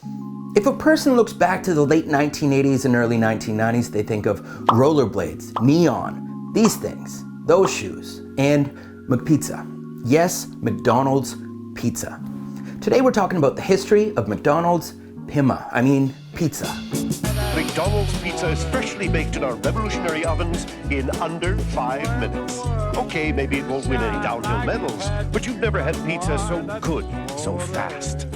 If a person looks back to the late 1980s and early 1990s, they think of rollerblades, neon, these things, those shoes, and McPizza. Yes, McDonald's pizza. Today we're talking about the history of McDonald's pizza. McDonald's pizza is freshly baked in our revolutionary ovens in under 5 minutes. Okay, maybe it won't win any downhill medals, but you've never had pizza so good, so fast.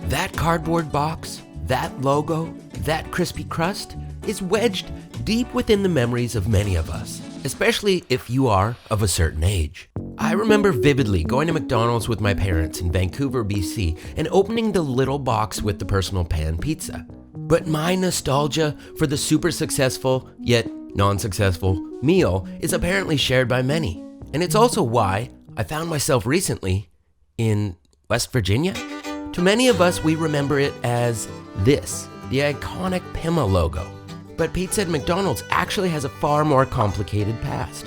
That cardboard box, that logo, that crispy crust is wedged deep within the memories of many of us, especially if you are of a certain age. I remember vividly going to McDonald's with my parents in Vancouver, BC, and opening the little box with the personal pan pizza. But my nostalgia for the super successful, yet non-successful, meal is apparently shared by many. And it's also why I found myself recently in West Virginia. To many of us, we remember it as this, the iconic Pima logo. But pizza at McDonald's actually has a far more complicated past.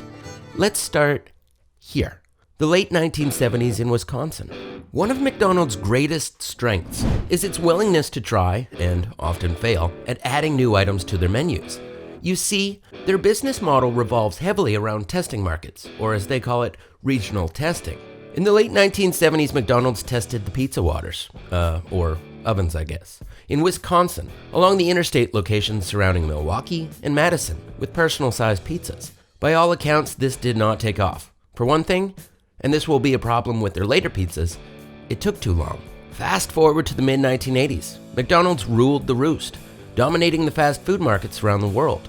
Let's start here. The late 1970s in Wisconsin. One of McDonald's greatest strengths is its willingness to try, and often fail, at adding new items to their menus. You see, their business model revolves heavily around testing markets, or as they call it, regional testing. In the late 1970s, McDonald's tested the pizza waters, or ovens, I guess, in Wisconsin, along the interstate locations surrounding Milwaukee and Madison, with personal-sized pizzas. By all accounts, this did not take off. For one thing, and this will be a problem with their later pizzas, it took too long. Fast forward to the mid-1980s, McDonald's ruled the roost, dominating the fast food markets around the world.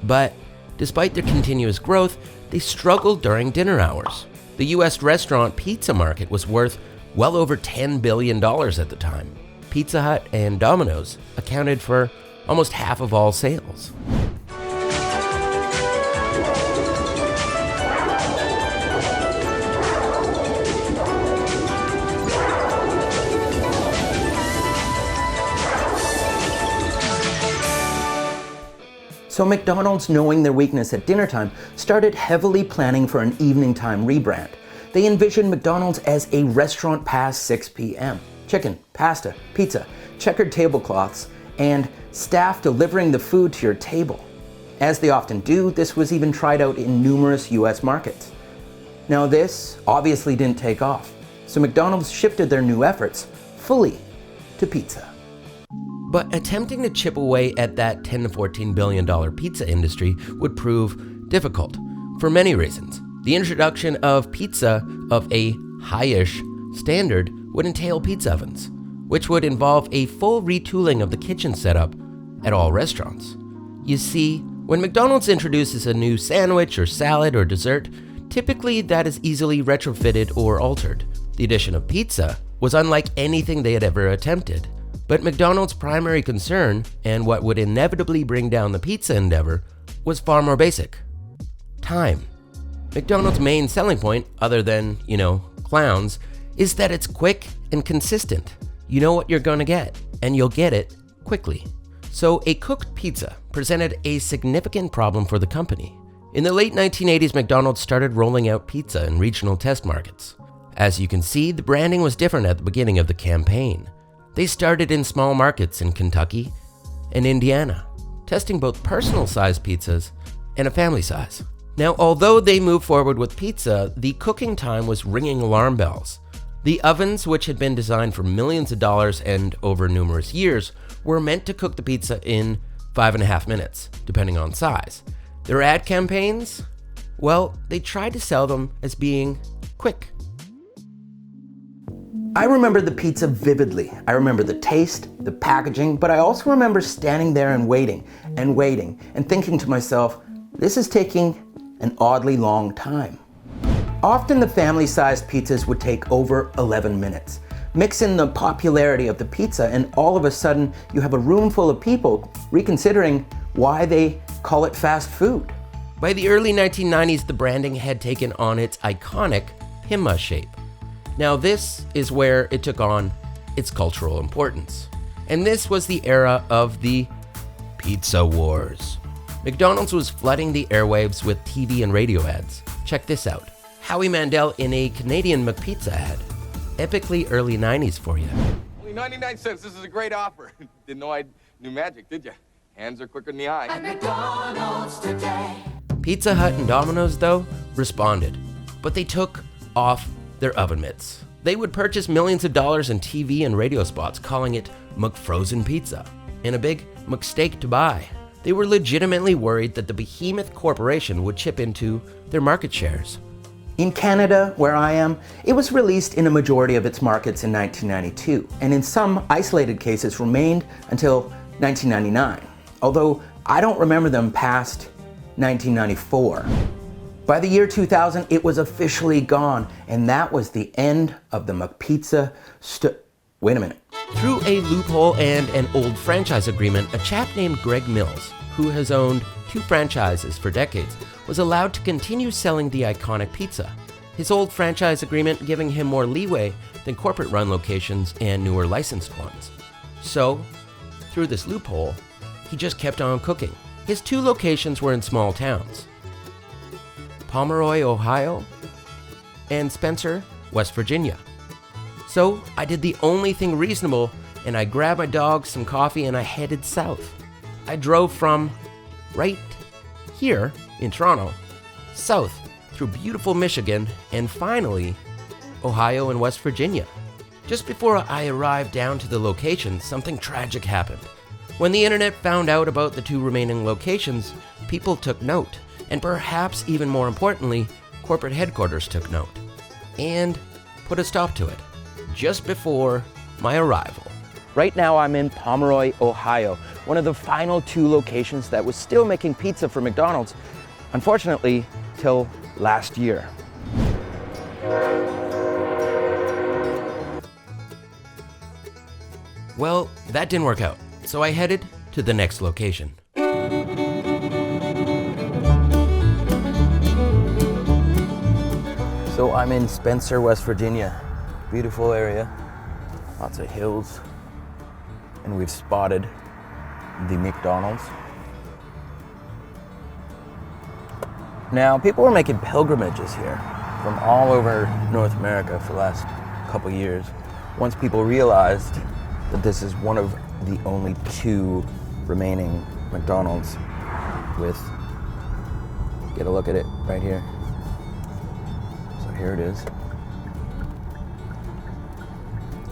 But despite their continuous growth, they struggled during dinner hours. The US restaurant pizza market was worth well over $10 billion at the time. Pizza Hut and Domino's accounted for almost half of all sales. So McDonald's, knowing their weakness at dinner time, started heavily planning for an evening time rebrand. They envisioned McDonald's as a restaurant past 6 p.m. Chicken, pasta, pizza, checkered tablecloths, and staff delivering the food to your table. As they often do, this was even tried out in numerous US markets. Now this obviously didn't take off, so McDonald's shifted their new efforts fully to pizza. But attempting to chip away at that $10 to $14 billion pizza industry would prove difficult for many reasons. The introduction of pizza of a high-ish standard would entail pizza ovens, which would involve a full retooling of the kitchen setup at all restaurants. You see, when McDonald's introduces a new sandwich or salad or dessert, typically that is easily retrofitted or altered. The addition of pizza was unlike anything they had ever attempted. But McDonald's primary concern, and what would inevitably bring down the pizza endeavor, was far more basic. Time. McDonald's main selling point, other than, clowns, is that it's quick and consistent. You know what you're gonna get, and you'll get it quickly. So a cooked pizza presented a significant problem for the company. In the late 1980s, McDonald's started rolling out pizza in regional test markets. As you can see, the branding was different at the beginning of the campaign. They started in small markets in Kentucky and Indiana, testing both personal-sized pizzas and a family size. Now, although they moved forward with pizza, the cooking time was ringing alarm bells. The ovens, which had been designed for millions of dollars and over numerous years, were meant to cook the pizza in 5.5 minutes, depending on size. Their ad campaigns? Well, they tried to sell them as being quick. I remember the pizza vividly. I remember the taste, the packaging, but I also remember standing there and waiting and thinking to myself, this is taking an oddly long time. Often the family-sized pizzas would take over 11 minutes. Mix in the popularity of the pizza and all of a sudden you have a room full of people reconsidering why they call it fast food. By the early 1990s, the branding had taken on its iconic Pima shape. Now this is where it took on its cultural importance. And this was the era of the Pizza Wars. McDonald's was flooding the airwaves with TV and radio ads. Check this out. Howie Mandel in a Canadian McPizza ad. Epically early 90s for you. Only 99 cents. This is a great offer. Didn't know I knew magic, did you? Hands are quicker than the eye. At McDonald's today. Pizza Hut and Domino's, though, responded, but they took off their oven mitts. They would purchase millions of dollars in TV and radio spots, calling it McFrozen Pizza, and a big McSteak to buy. They were legitimately worried that the behemoth corporation would chip into their market shares. In Canada, where I am, it was released in a majority of its markets in 1992, and in some isolated cases remained until 1999, although I don't remember them past 1994. By the year 2000, it was officially gone, and that was the end of the McPizza Wait a minute. Through a loophole and an old franchise agreement, a chap named Greg Mills, who has owned 2 franchises for decades, was allowed to continue selling the iconic pizza. His old franchise agreement giving him more leeway than corporate-run locations and newer licensed ones. So, through this loophole, he just kept on cooking. His 2 locations were in small towns: Pomeroy, Ohio, and Spencer, West Virginia. So I did the only thing reasonable, and I grabbed my dog, some coffee, and I headed south. I drove from right here in Toronto, south through beautiful Michigan, and finally Ohio and West Virginia. Just before I arrived down to the location, something tragic happened. When the internet found out about the 2 remaining locations, people took note, and perhaps even more importantly, corporate headquarters took note, and put a stop to it, just before my arrival. Right now I'm in Pomeroy, Ohio, one of the final 2 locations that was still making pizza for McDonald's, unfortunately, till last year. Well, that didn't work out, so I headed to the next location. So I'm in Spencer, West Virginia. Beautiful area, lots of hills, and we've spotted the McDonald's. Now, people were making pilgrimages here from all over North America for the last couple years, once people realized that this is one of the only 2 remaining McDonald's with, get a look at it right here. So here it is,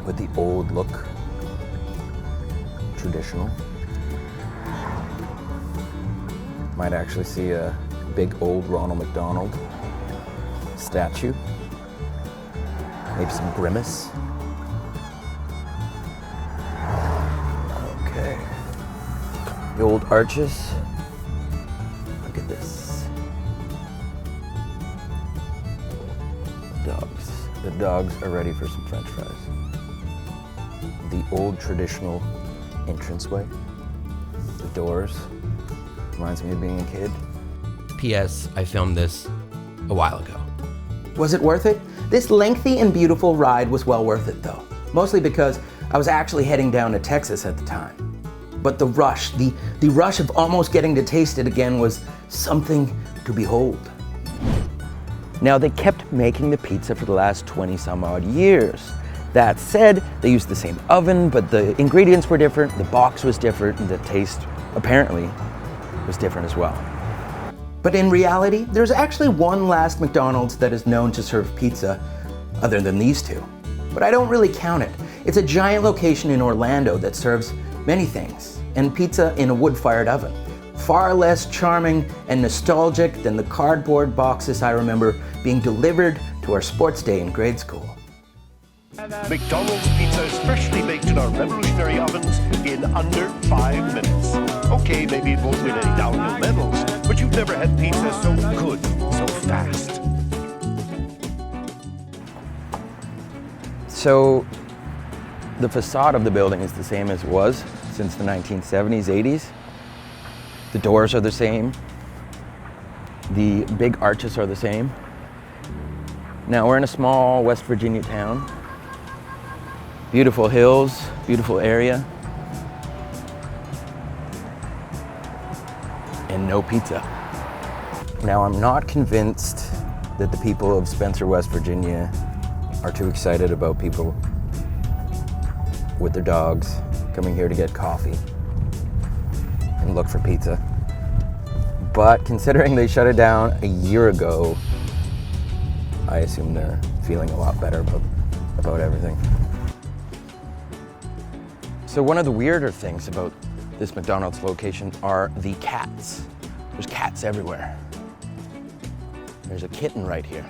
with the old look, traditional. Might actually see a big old Ronald McDonald statue, maybe some grimace. Okay, the old arches. Look at this. Dogs. The dogs are ready for some French fries. The old traditional entranceway. The doors. Reminds me of being a kid. P.S. I filmed this a while ago. Was it worth it? This lengthy and beautiful ride was well worth it though. Mostly because I was actually heading down to Texas at the time. But the rush, the rush of almost getting to taste it again was something to behold. Now they kept making the pizza for the last 20 some odd years. That said, they used the same oven, but the ingredients were different, the box was different, and the taste, apparently, was different as well. But in reality, there's actually one last McDonald's that is known to serve pizza, other than these 2. But I don't really count it. It's a giant location in Orlando that serves many things, and pizza in a wood-fired oven. Far less charming and nostalgic than the cardboard boxes I remember being delivered to our sports day in grade school. McDonald's pizza is freshly baked in our revolutionary ovens in under 5 minutes. Okay, maybe it won't win any downhill medals, but you've never had pizza so good, so fast. So, the facade of the building is the same as it was since the 1970s, 80s. The doors are the same. The big arches are the same. Now we're in a small West Virginia town. Beautiful hills, beautiful area. And no pizza. Now I'm not convinced that the people of Spencer, West Virginia are too excited about people with their dogs, coming here to get coffee and look for pizza. But considering they shut it down a year ago, I assume they're feeling a lot better about everything. So one of the weirder things about this McDonald's location are the cats. There's cats everywhere. There's a kitten right here.